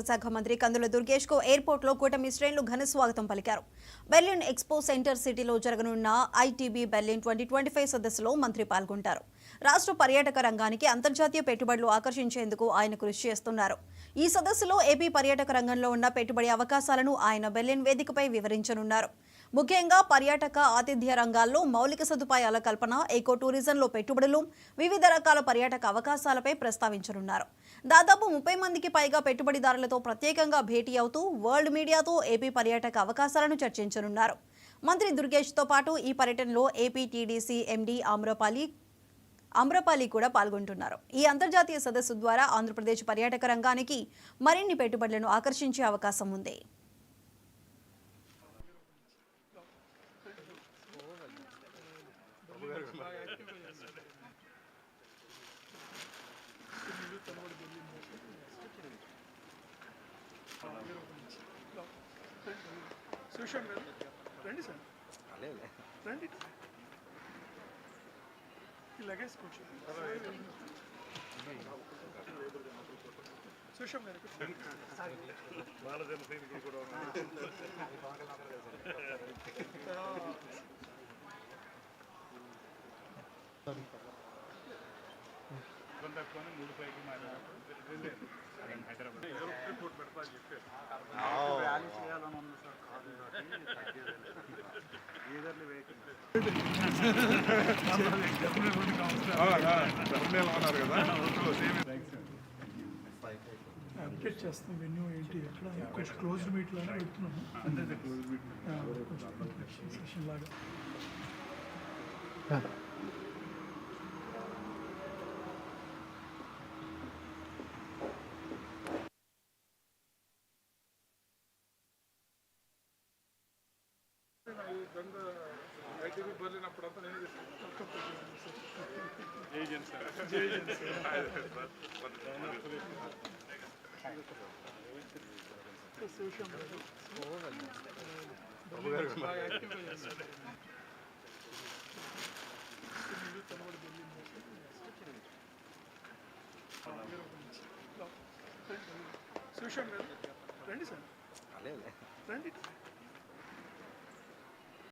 శాఖ మంత్రి కందుల దుర్గేష్ కు ఎయిర్పోర్ట్ లో కూటమి శ్రేణులు ఘన స్వాగతం పలికారు. బెర్లిన్ ఎక్స్పో సెంటర్ సిటీలో జరగనున్న ఐటీబీ బెర్లిన్ 2025 సదస్సులో మంత్రి పాల్గొంటారు. రాష్ట్ర పర్యాటక రంగానికి అంతర్జాతీయ పెట్టుబడులు ఆకర్షించేందుకు ఆయన కృషి చేస్తున్నారు. ఈ సదస్సులో ఏపీ పర్యాటక రంగంలో ఉన్న పెట్టుబడి అవకాశాలను ఆయన బెర్లిన్ వేదికపై వివరించనున్నారు. ముఖ్యంగా పర్యాటక ఆతిథ్య రంగాల్లో మౌలిక సదుపాయాల కల్పన, ఎకో టూరిజంలో పెట్టుబడులు, వివిధ రకాల పర్యాటక అవకాశాలపై ప్రస్తావించనున్నారు. దాదాపు 30 మందికి పైగా పెట్టుబడిదారులతో ప్రత్యేకంగా భేటీ అవుతూ వరల్డ్ మీడియాతో ఏపీ పర్యాటక అవకాశాలను చర్చించనున్నారు. మంత్రి దుర్గేష్తో పాటు ఈ పర్యటనలో ఏపీ టీడీసీ ఎండీ అమ్రపాలి కూడా పాల్గొంటున్నారు. ఈ అంతర్జాతీయ సదస్సు ద్వారా ఆంధ్రప్రదేశ్ పర్యాటక రంగానికి మరిన్ని పెట్టుబడులను ఆకర్షించే అవకాశం ఉంది. సుషం గారు రండి సార్, రండి లగేజ్ కొంచెం సుషం గారు బాలజన సైనికులు కూడా పెట్టుకొని 3 పైకి హైదరాబాద్ యూరోప్ రిపోర్ట్ పెడతా అని చెప్పారు. ర్యాలీ చేయాలని ఉంది సార్, కాదు ఈదర్లీ వెహికల్ అప్డేట్ చేస్తాం. వెన్యూ ఏంటి ఎక్కడ కొంచెం క్లోజ్డ్ మీట్లానే పెడుతున్నాము, అంటే క్లోజ్ మీట్ సెషన్ లాగా. ఐటీబీ బెర్లిన్ అప్పుడంతా నేను సుషం గారు రండి సార్, రండి